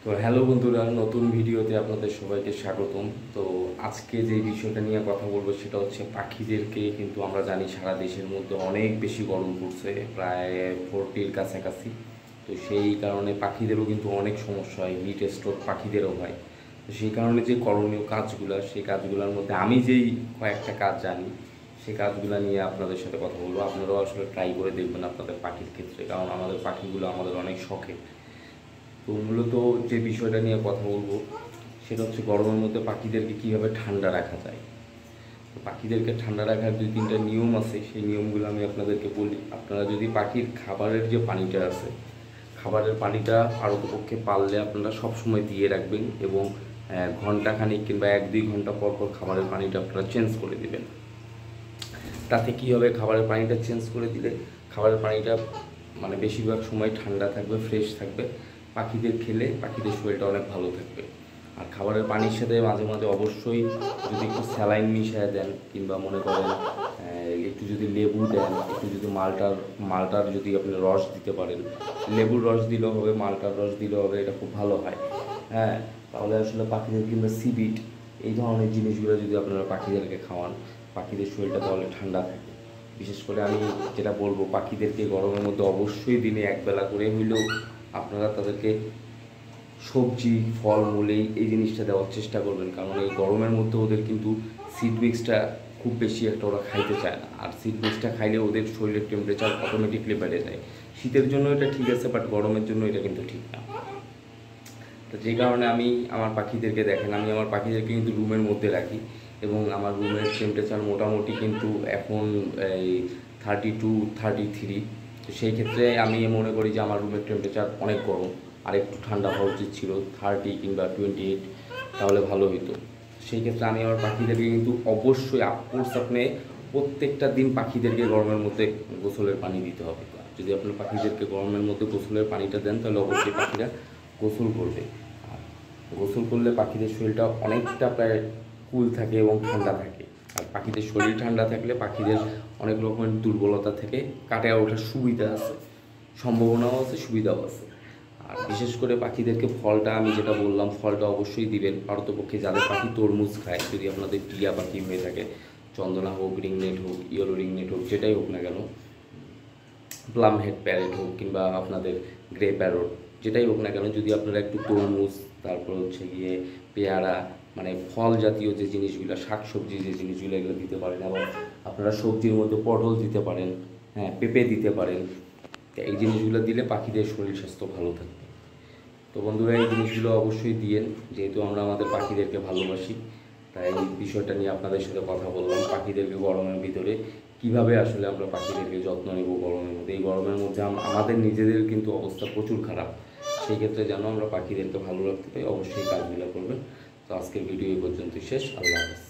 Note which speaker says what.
Speaker 1: তো হ্যালো বন্ধুরা, নতুন ভিডিওতে আপনাদের সবাইকে স্বাগতম। তো আজকে যে বিষয়টা নিয়ে কথা বলবো সেটা হচ্ছে পাখিদেরকে, কিন্তু আমরা জানি সারা দেশের মধ্যে অনেক বেশি গরম পড়ছে, প্রায় 40-র কাছাকাছি। তো সেই কারণে পাখিদেরও কিন্তু অনেক সমস্যা হয়, হিট স্ট্রোক পাখিদেরও হয়। তো সেই কারণে যে করণীয় কাজগুলো, সেই কাজগুলোর মধ্যে আমি যেই কয়েকটা কাজ জানি সেই কাজগুলো নিয়ে আপনাদের সাথে কথা বলবো। আপনারাও আসলে ট্রাই করে দেখবেন আপনাদের পাখির ক্ষেত্রে, কারণ আমাদের পাখিগুলো আমাদের অনেক শখের। তো মূলত যে বিষয়টা নিয়ে কথা বলবো সেটা হচ্ছে গরমের মধ্যে পাখিদেরকে কীভাবে ঠান্ডা রাখা যায়। তো পাখিদেরকে ঠান্ডা রাখার 2-3টা নিয়ম আছে, সেই নিয়মগুলো আমি আপনাদেরকে বলি। আপনারা যদি পাখির খাবারের যে পানিটা আছে, খাবারের পানিটা পারতপক্ষে পারলে আপনারা সবসময় দিয়ে রাখবেন, এবং ঘন্টাখানিক কিংবা 1-2 ঘন্টা পর পর খাবারের পানিটা আপনারা চেঞ্জ করে দেবেন। তাতে কী হবে, খাবারের পানিটা চেঞ্জ করে দিলে খাবারের পানিটা মানে বেশিরভাগ সময় ঠান্ডা থাকবে, ফ্রেশ থাকবে। পাখিদের খেলে পাখিদের শরীরটা অনেক ভালো থাকবে। আর খাবারের পানির সাথে মাঝে মাঝে অবশ্যই যদি একটু স্যালাইন মিশিয়ে দেন, কিংবা মনে করেন একটু যদি লেবু দেন, একটু যদি মালটার যদি আপনি রস দিতে পারেন, লেবুর রস দিলেও হবে, মালটার রস দিলেও হবে, এটা খুব ভালো হয়। হ্যাঁ, তাহলে আসলে পাখিদের, কিংবা সিবিট, এই ধরনের জিনিসগুলো যদি আপনারা পাখিদেরকে খাওয়ান, পাখিদের শরীরটা তাহলে ঠান্ডা থাকে। বিশেষ করে আমি যেটা বলবো, পাখিদেরকে গরমের মধ্যে অবশ্যই দিনে একবেলা করে হইলেও আপনারা তাদেরকে সবজি, ফলমূল এই জিনিসটা দেওয়ার চেষ্টা করবেন। কারণ এই গরমের মধ্যে ওদের কিন্তু সিড মিক্সটা খুব বেশি একটা ওরা খাইতে চায় না, আর সিড মিক্সটা খাইলে ওদের শরীরের টেম্পারেচার অটোমেটিকলি বেড়ে যায়। শীতের জন্য এটা ঠিক আছে, বাট গরমের জন্য এটা কিন্তু ঠিক না। তো যে কারণে আমি আমার পাখিদেরকে, দেখেন, আমি আমার পাখিদেরকে কিন্তু রুমের মধ্যে রাখি, এবং আমার রুমের টেম্পারেচার মোটামুটি কিন্তু এখন এই 32-33। তো সেই ক্ষেত্রে আমি মনে করি যে আমার রুমের টেম্পারেচার অনেক গরম, আর একটু ঠান্ডা হওয়া উচিত ছিল 30 কিংবা 28, তাহলে ভালো হতো। সেই ক্ষেত্রে আমি আমার পাখিদেরকে কিন্তু অবশ্যই, অফকোর্স, আপনি প্রত্যেকটা দিন পাখিদেরকে গরমের মধ্যে গোসলের পানি দিতে হবে। যদি আপনার পাখিদেরকে গরমের মধ্যে গোসলের পানিটা দেন, তাহলে অবশ্যই পাখিরা গোসল করবে। আর গোসল করলে পাখিদের শরীরটা অনেকটা প্রায় কুল থাকে এবং ঠান্ডা থাকে। আর পাখিদের শরীর ঠান্ডা থাকলে পাখিদের অনেক রকমের দুর্বলতা থেকে কাটিয়ে ওঠার সুবিধা আছে, সম্ভাবনাও আছে, সুবিধাও আছে। আর বিশেষ করে পাখিদেরকে ফলটা, আমি যেটা বললাম, ফলটা অবশ্যই দিবেন। পারতপক্ষে যাদের পাখি তরমুজ খায়, যদি আপনাদের টিয়া পাখি হয়ে থাকে, চন্দনা হোক, রিংনেট হোক, ইয়েলো রিংনেট হোক, যেটাই হোক না কেন, প্লাম হেড প্যারেট হোক, কিংবা আপনাদের গ্রে প্যারট, যেটাই হোক না কেন, যদি আপনারা একটু তরমুজ, তারপর হচ্ছে গিয়ে পেয়ারা, মানে ফল জাতীয় যে জিনিসগুলো, শাকসবজি যে জিনিসগুলো, এগুলো দিতে পারেন। এবং আপনারা সবজির মধ্যে পটল দিতে পারেন, হ্যাঁ, পেঁপে দিতে পারেন। এই জিনিসগুলো দিলে পাখিদের শরীর স্বাস্থ্য ভালো থাকবে। তো বন্ধুরা, এই জিনিসগুলো অবশ্যই দিয়েন, যেহেতু আমরা আমাদের পাখিদেরকে ভালোবাসি। তাই এই বিষয়টা নিয়ে আপনাদের সাথে কথা বললাম, পাখিদেরকে গরমের ভিতরে কীভাবে আসলে আমরা পাখিদেরকে যত্ন নেব গরমের মধ্যে। এই গরমের মধ্যে আমাদের নিজেদের কিন্তু অবস্থা প্রচুর খারাপ। সেই ক্ষেত্রে যেন আমরা পাখিদেরকে ভালো রাখতে পারি, অবশ্যই কাজগুলো করবেন। তো আজকের ভিডিও এই পর্যন্তই শেষ। আল্লাহ হাফেজ।